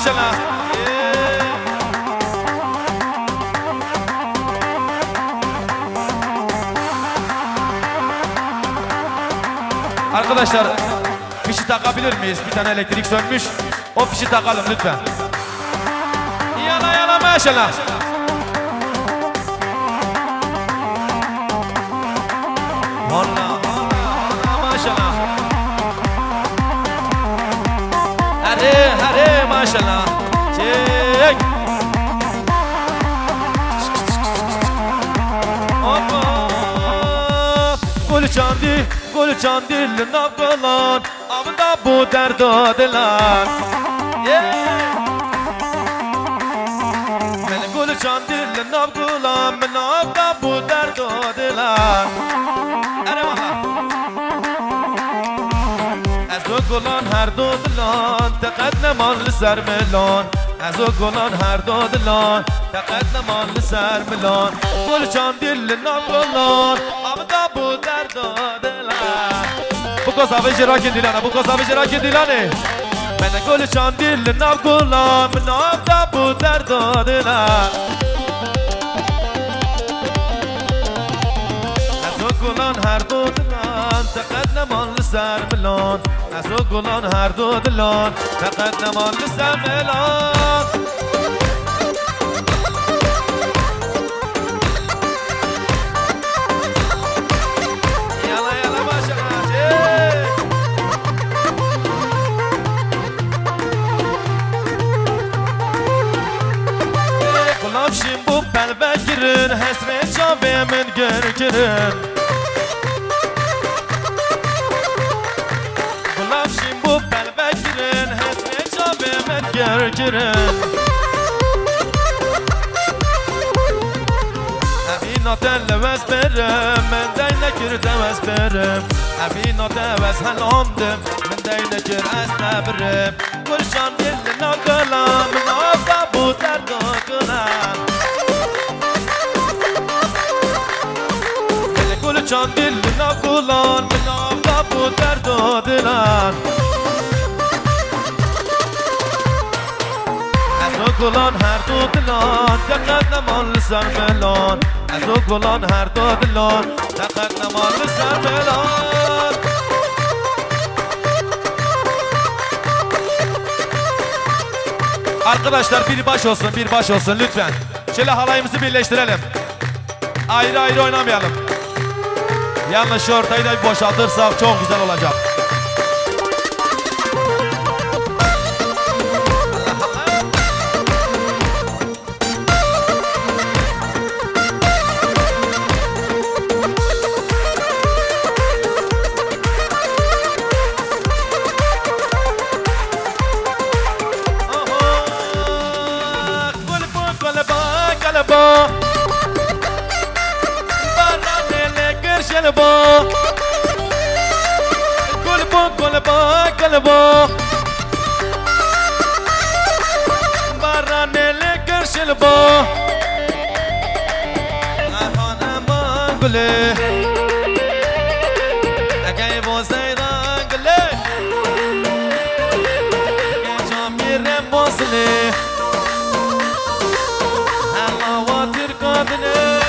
maşallah. Arkadaşlar fişi takabilir miyiz? Bir tane elektrik sönmüş. O fişi takalım lütfen. Yana yana maşallah. Allah Allah maşallah. Hadi maşallah. Çek. Hoppa. Gül çandil navgalan. Amda bu derdo dilan. Gül çandil navgalan. Amda bu derdo dilan. گلان هر دو دلان تقدمان لسر ملان از او گلان هر دو دلان تقدمان لسر ملان گل چاندیل نگلان آمدا بو در دو دلان بو کسابه جراک دیلانه بو کسابه جراک دیلانه من گل چاندیل نگلان من آمدا بو در دو دلان از او گلان هر دو دلان تقدمان لسر ملان از او گلان هر دو دلان تقدمان لسر ملان یالا یالا ماشاءالله گلاب شیم بو قلبه گرن حسرت جاوه من گر گرن Şim bu belbe girin hesne çabe met ger girin Ebi naten levez berim men deyne gir demez berim Ebi naten levez helamdim men deyne gir esnebirim Gülşan dilli nakalam naka bu derdo kılam Gülşan dilli nakalam naka bu derdo dilan از او گلان هر دو دلان تقدمان لسر ملان از او گلان هر دو دلان تقدمان لسر ملان Arkadaşlar bir baş olsun lütfen. Şöyle halayımızı birleştirelim. Ayrı ayrı oynamayalım. Yalnız şu ortayı da bir boşaltırsak çok güzel olacak. قلبا برانه لکر شلبا احانه من گله اگه با زیدان گله اگه جامیر باسله الله واتر کادنه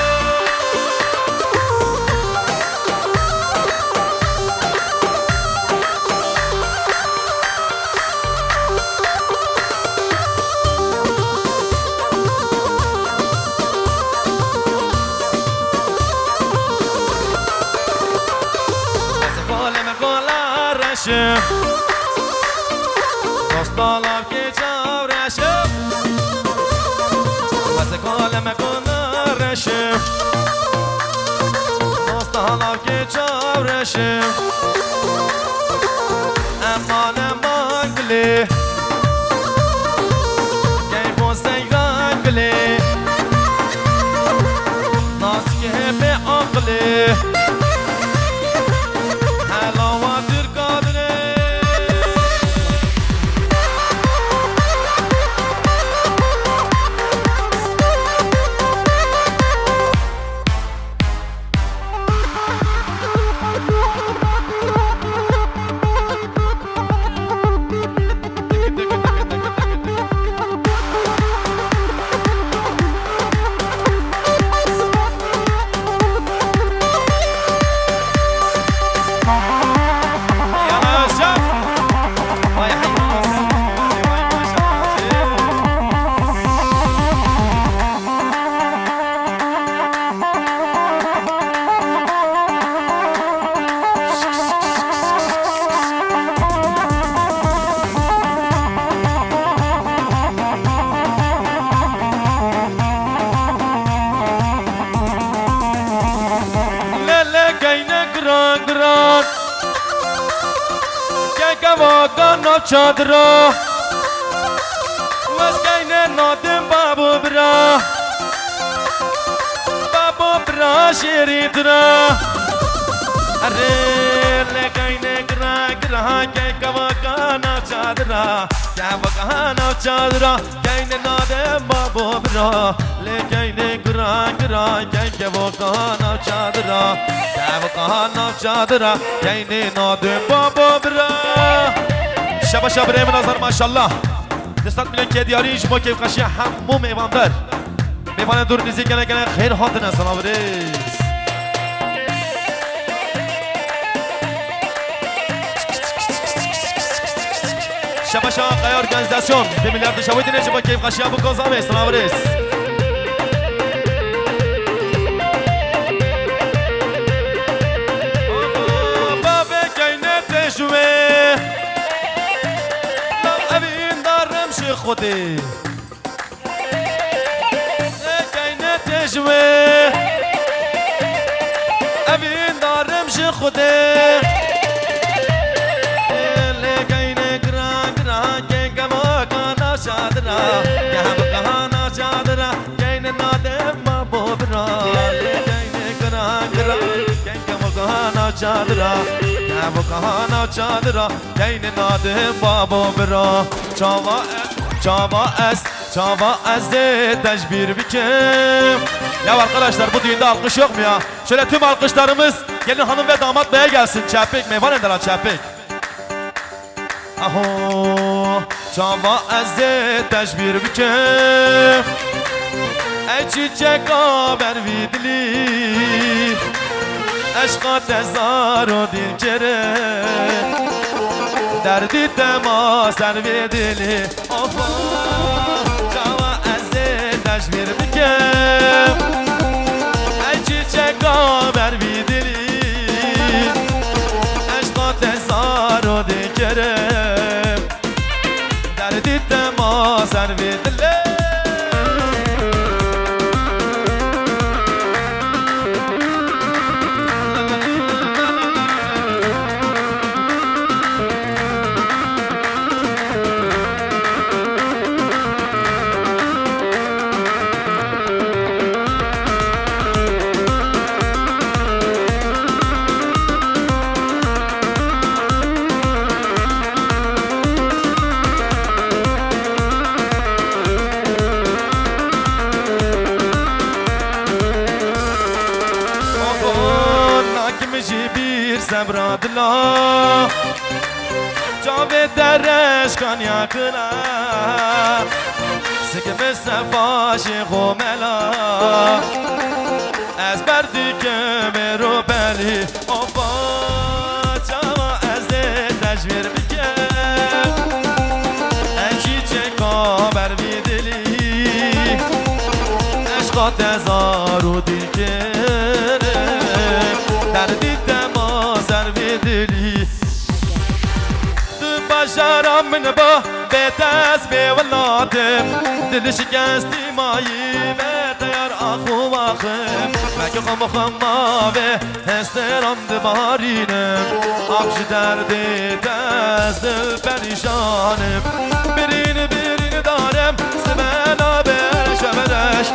دوستالم که جورشم واسه کالم کنارشم دوستالم که جورشم امان مانگلی که بوسه رنگلی ناز که به عقلی گواگان ناب چادرا وزگین نادم بابو برا بابو برا شیری درا اره لگین گرا گرا که گواگان ناب چادرا گواگان ناب چادرا گین نادم بابو برا لگین گرا گرا که گواگان ناب چادرا گواگان ناب چادرا گین نادم بابو برا شبا شبره مناظر ماشاءالله دستات میلن که دیاری شما که قشی همو میوان در میوان دور نیزی کنه خیر هاتن سلام ریز شبا شاقای ارگانیزاسیون 2 میلیارد شبای دینه شما که قشی همو کنزامه سلام ریز بابه کینه تشوه خودی کینه تجوه اوین دارم ش خودی لگینه گران گران که گواگانا چادرا گواگانا چادرا کینه نادم بابو برا لگینه گران گران که گواگانا چادرا گواگانا چادرا کینه نادم بابو برا Çava ez de tecbir bikim. Ya arkadaşlar bu düğünde alkış yok mu ya? Şöyle tüm alkışlarımız gelin hanım ve damat beye gelsin. Çepik meyvan eder çepik. Aho çava ez de tecbir bikim. Ey çiçek haber vidli Eşka tezar o dil kere Derdi tema servi dili Ofa Çava ezde teşbir bikem Ey çiçek haber vidili Eşka tezar o dil kere Derdi tema servi dili Sebradla Caved derreş kan yakına Sikme sefaşi khomela Ezber dike meru beli Opa Çava ezde tecvir bikem En çiçek haber vidili Eşka tezaru dikere Derdi دلی تو بشرم من با بتاس به ولادم دل شکستی مایی به تیار آخو آخم مگه خم به هسترم دبارینم آخش درد دست دل پریشانم برین دارم سبنا برش و برش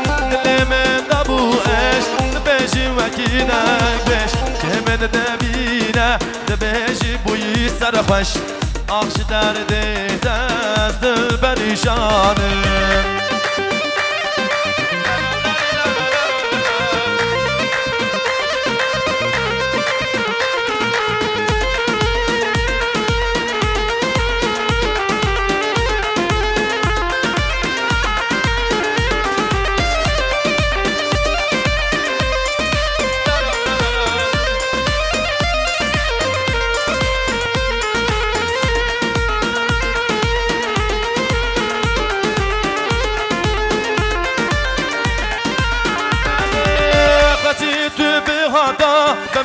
دل من دبوش بشی وکینک بش که من دبینه دبیجی بوی سرخوش آخش درد دست دل پریشانم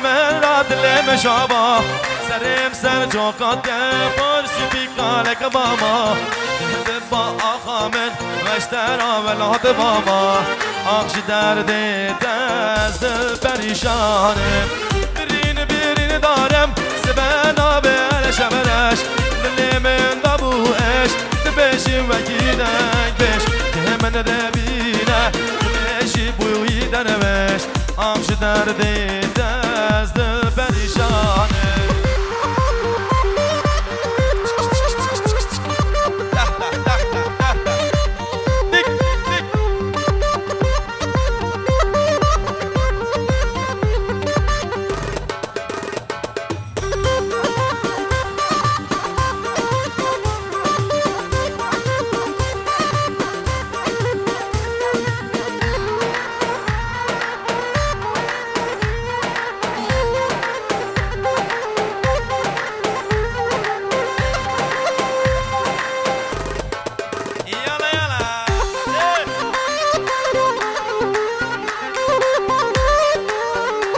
من را دل مشابه سرم سر جوکات پرسی بیکالک باما دل با آقا من وشترا ولاد باما آخش درد دست دل پریشانم برین دارم سبنا برش برش دل من دابوش تبشي وكيدك بش من دبينا تبشي بوي دربش امش دردي دست پریشانه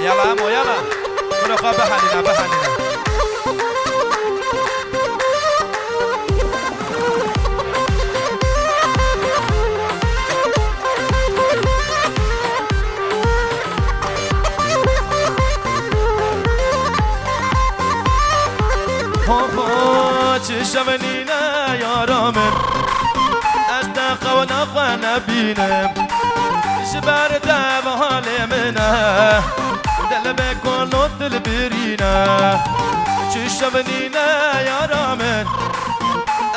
يلا امو يلا نروح بحالنا بابا چشمنینا یارامم از دقا و نقوه نبینم جبر دم حال منه دل بکن و دل برینه چشمنینا یارامم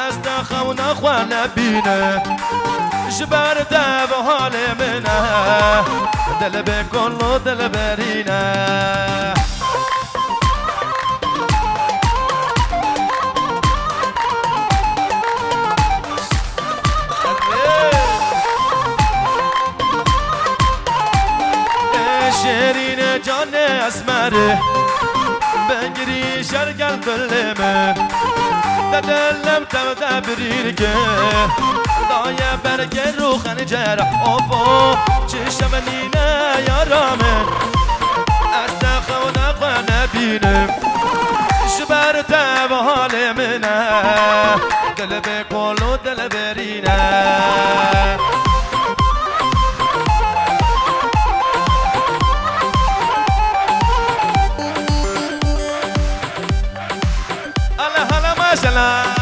از دقا و نقوه نبینم جبر دم حال منه دل بکن و دل برینه شیرین جان اسمره بگیری شرگل دلمه دلم تبده بریر که دایه برگه رو خنجر آفا چشم نینه یارامه از دخو نقوه نبینم شبر تب حال منه دل بکل و دل برینه سلام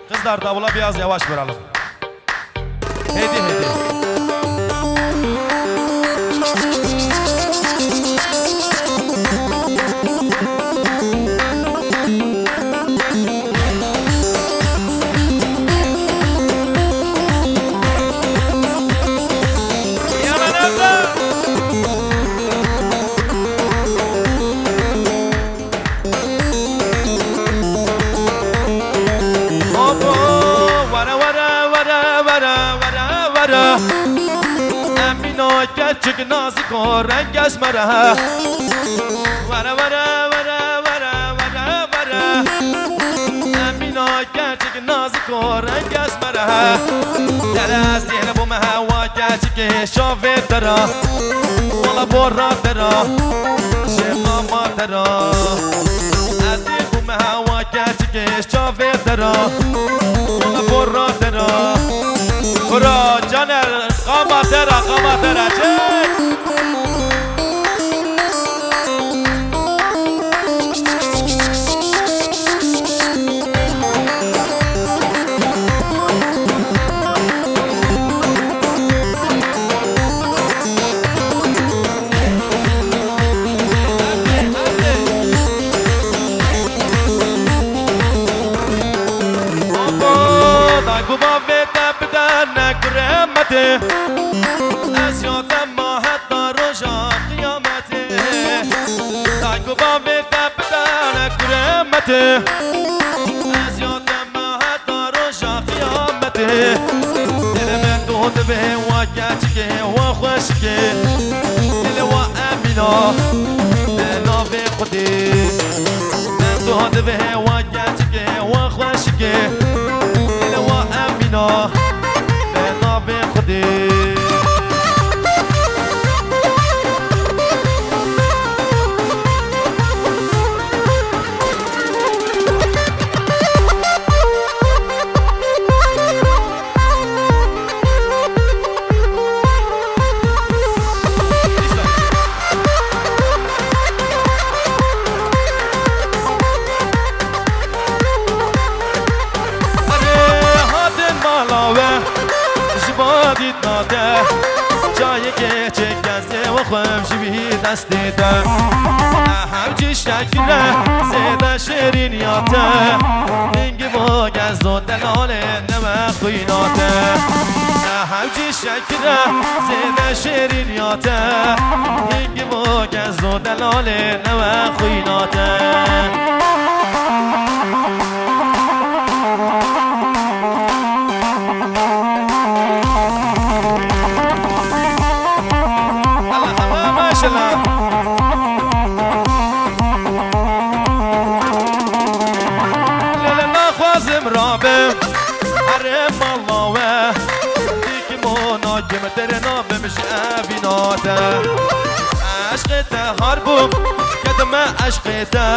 Kızlar davula biraz yavaş vuralım. Hedi hedi. امینا gerçek nazik o renk esmere vara vara vara vara vara vara امینا gerçek nazik o renk esmere درست دیره بوم هوا gerçek شافه ترا ولا برا ترا شماما ترا از دیره بوم هوا gerçek شافه ترا ولا برا ترا برا جانر قامترا قامترا چه از یادم ما حتی روژا قیامته تاکو با بیتا بدن کرمته از یادم ما حتی روژا قیامته دل من دود به و گچکه و خوشکه دل و امینا دل به خودی من دود به و گچکه و خوشکه دل و امینا به خودی که چه گزه و خوشوی دستیده همچی شکره زیده شیرینیاته اینگی با گز و دلال نمه خویناته همچی شکره زیده شیرینیاته اینگی با گز و دلال نمه خویناته درنا بمش ابیناته عشقته هر بوم کدم عشقته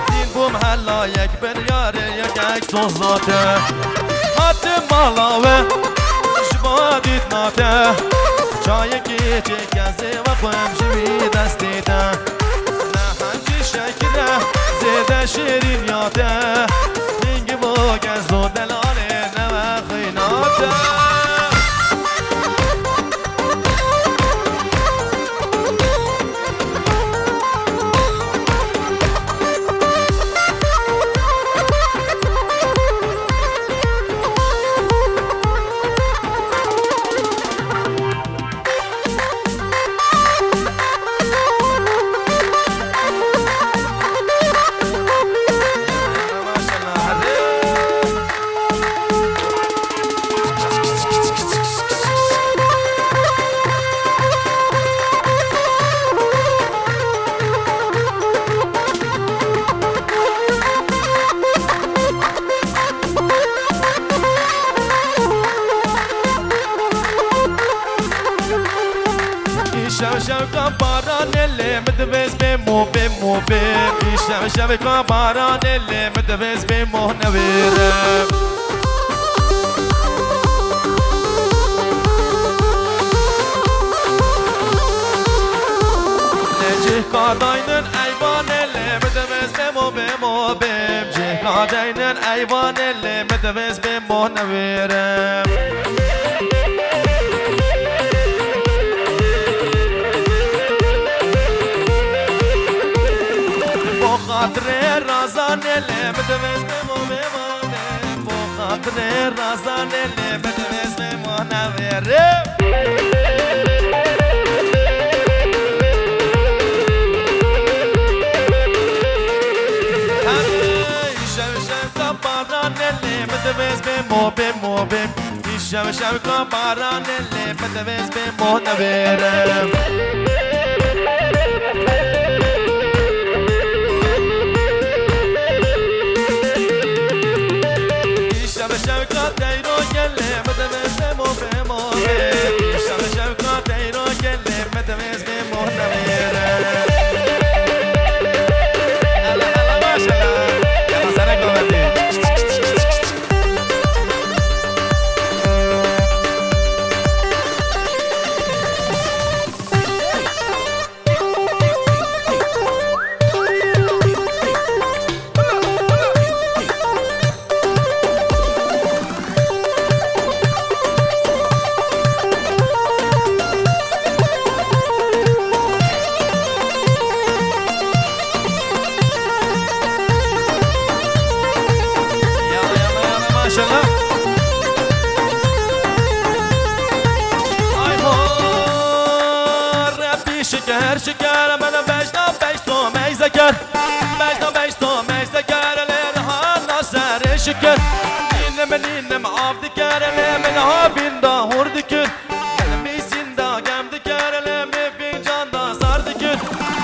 دین بوم هلا یک بریاره یک سوزاته حتی مالاوه شبادیت ناته چای کی چه گزه و خویم شوی دستیته نه همچی شکره زیده شیرین یاته دینگی با گز و دلاله نوه خیناته شب باران اللي مدبس بمو بمو بم شب باران اللي مدبس بمو نوير نجيه قاداينن ايوان اللي مدبس بمو بمو بم جيه قاداينن ايوان اللي مدبس بمو نوير خاطر رازان اللي مدمز بمو خاطر رازان اللي مدمز بمو نوير باران اللي مدمز بمو بمو بم الشمشم باران اللي مدمز بمو نوير شکر شکر من بشنا تو میزکر بشنا تو میزکر لرها نصر شکر نینم آب دکر من ها بیندا هور دکر می سیندا گم دکر می فنجان دا سار دکر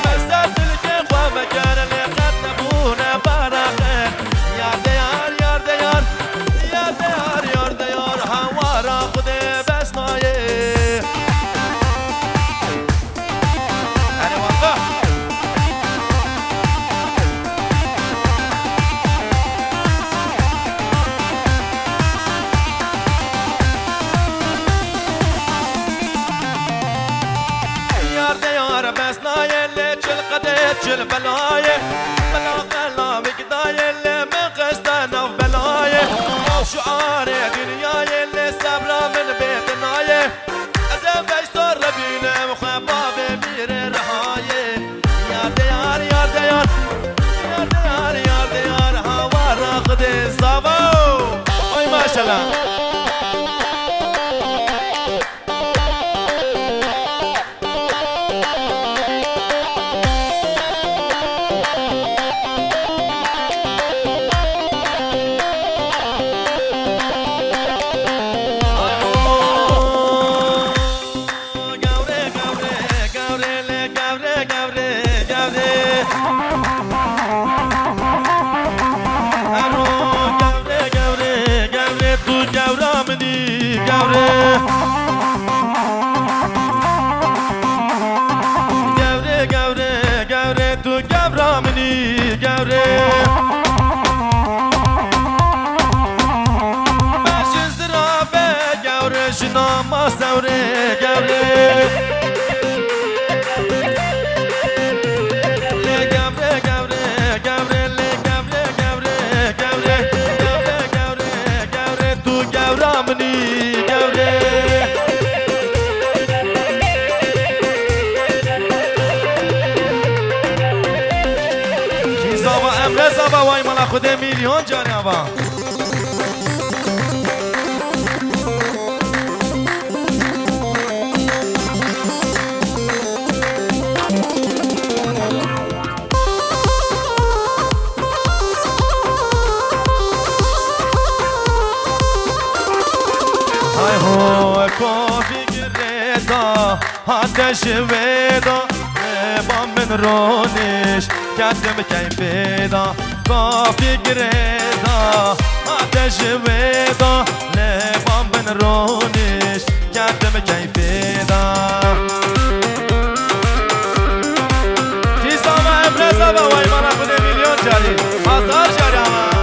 بسر دل که خواه بکر لقد نبونه برقر یار دیار یار دیار یار دیار یار دیار هوارا خود بسنایه چل بلایه بلا قلا بقدايه اللي من قصدنا في بلايه شعار دنياي اللي صبره من بيتنايه ازم بشتر ربينا گوره مشز را به گوره جنا ما سوره گوره رضا وای مالا خود میلیون جانبا های هو کافی گریدا آتش ویدا با من رونش کردم کیفیدا کافی گریدا آتش ویدا با من رونش کردم کیفیدا چیزا و امرزا و وای مانا خود میلیون جاری هزار جاری اما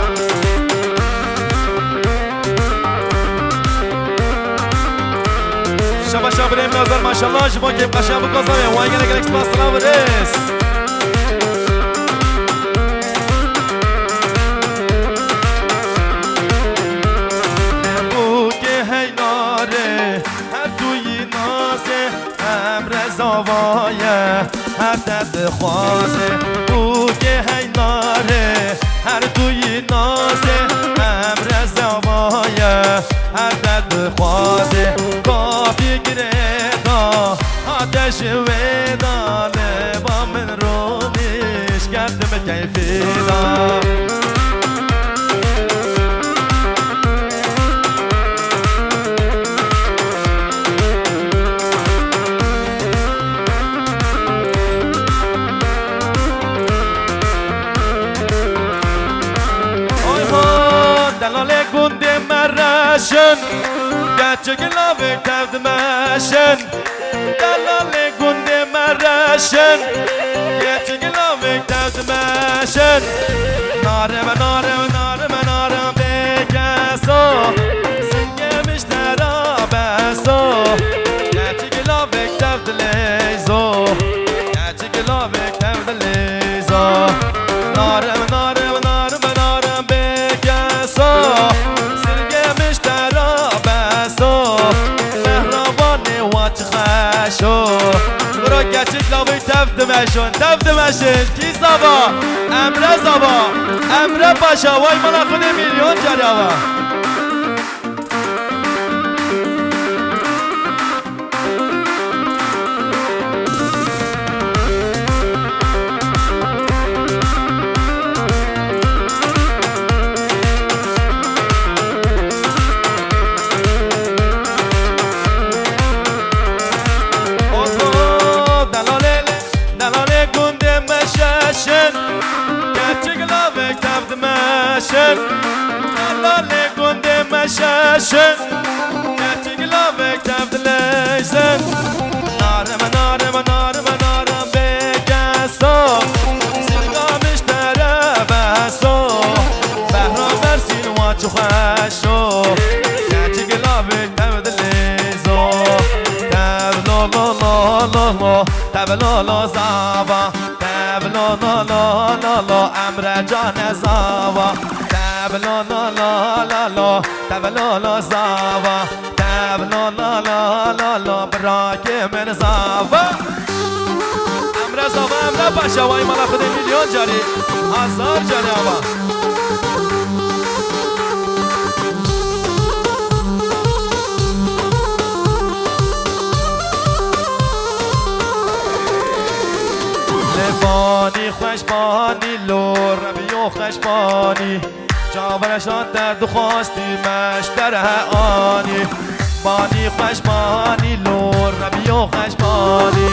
شبا شب بریم نظر ماشالله شما که قشنگ بکنم وای گره گره اکسپاس سلام ورس نبو که هیناره هر توی نازه امرزا وایه هر دد خوازه بو که هیناره هر توی نازه امرزا وایه هر دد خوازه کافی گریدا آتش ویدا لبا من رونش کردم کیفیدا دلال گنده مرشن گچه گلاوه تفت مشن دلال گنده مرشن گچه گلاوه تفت مشن نارم نارم نارم نارم بکسو سنگه مشترا بسو گچه گلاوه تفت لیزو گچه گلاوه تفت لیزو نارم نارم نارم نارم بکسو سنگه مشترا بسو مهربانه واچ خشو برا گچه گلاوه تفت مشن تفت مشن کی زبا امره زبا امره باشا وای مالا خود میلیون جاری آوا دلاله گنده مشاشن گچه گلاوه تفت لیزن نارم نارم نارم نارم بگسو سنگا مشتره بسو بهرام برسین واچو خشو گچه گلاوه تفت لیزو تفت لا لا لا لا لا تفت لا لا زابا تفت لا لا لا لا لا امره جان زابا تبلا لا لا لا لا تبلا لا زاوا تبلا لا لا لا لا براک من زاوا امره زاوا امره باشا وای مالا خود میلیون جاری هزار جاری آوا لبانی خوشبانی لور ربیو خوشبانی جاورشان درد خواستی مشتره آنی بانی خوشبانی لور ربیو خوشبانی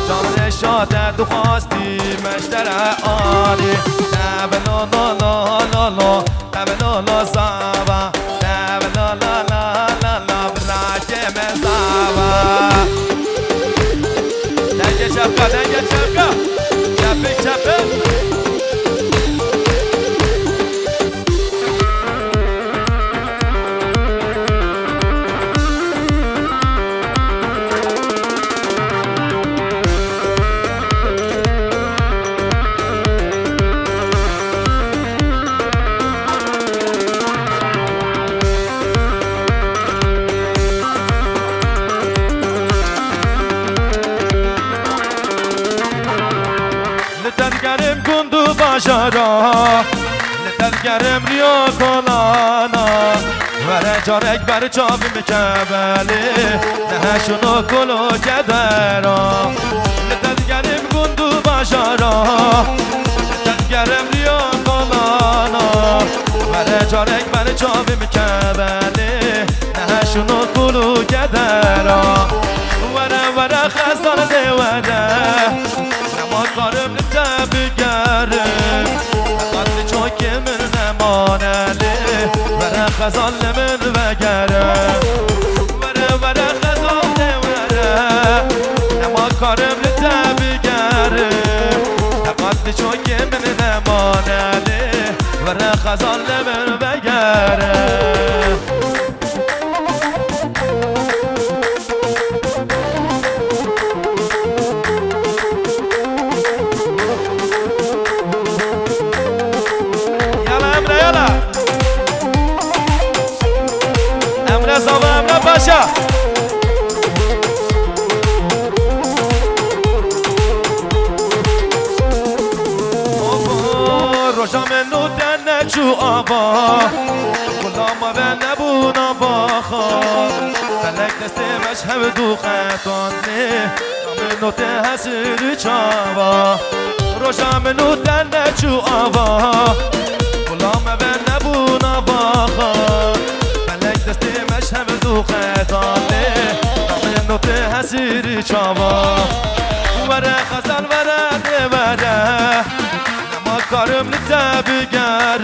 جاورشان درد خواستی مشتره آنی تبلا لا لا لا لا تبلا لا زاوا تبلا لا لا لا لا براک مزاوا دنگ شبکه چپه باشارا لتلگرم ریا کلانا وره جارک بر چاوی مکبلی نه شنو کلو کدرا لتلگرم گندو باشارا لتلگرم ریا کلانا وره جارک بر چاوی مکبلی نه شنو کلو کدرا وره خزان دیوره نما کارم لتبگرم قدر چاک من نمانه وره خزان من وگرم وره خزان دیوره نما کارم لتبگرم قدر چاک من نمانه وره خزان من وگرم امره باشا روشا منو دنه چو آبا غلام و نبون آبا فلک دسته مشهب دو خطانه منو ته حسیر چاوا روشا منو دنه چو آبا غلام و نبون آبا دسته مشهب دو خطانه منو ته حسیر چاوا وره خزان وره دیوره نما کارم لتبگرم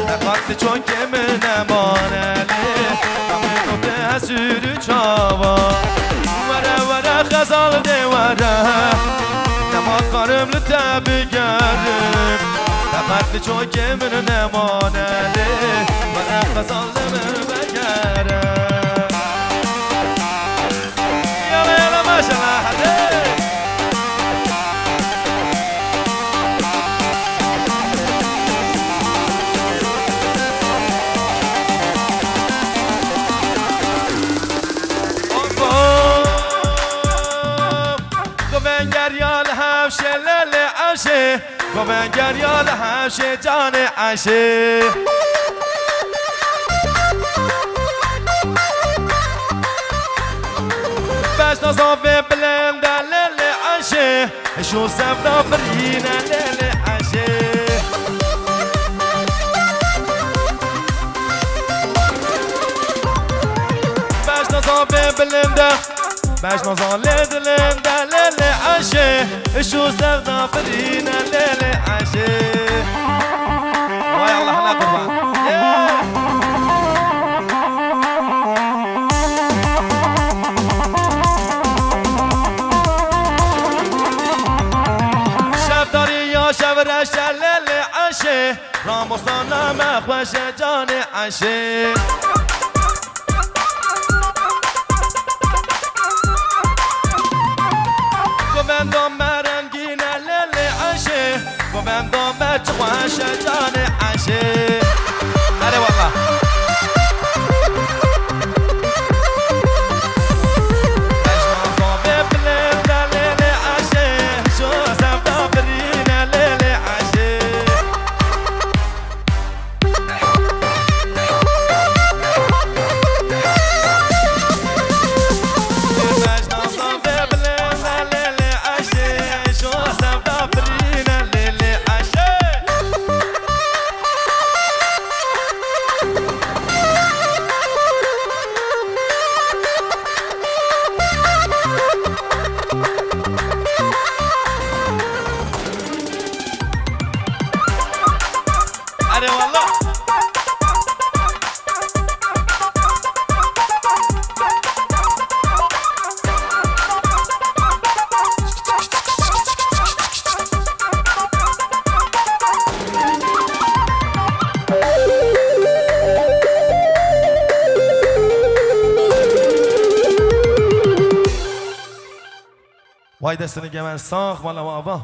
نقاط چون که من نمانه منو ته حسیر چاوا وره خزان دیوره نما کارم لتبگرم نقاط چون که من نمانه وره خزان من بگرم یالا ماشالله حده گوینگر یال همشه لل عشه گوینگر یال همشه جان عشه باش نصابي بلند لل عشه شو سفنا برينا لل عشه باش نصابي بلند باش نصالي دلند لل عشه شو سفنا برينا لل عشه واي الله لا قربان شبر شلل عشه راموسانا مخوش جان عشه گوندم مرنگین لل عشه گوندم بچخوش جان عشه بله والله अरे والله وای دستنی که من ساخت والا بابا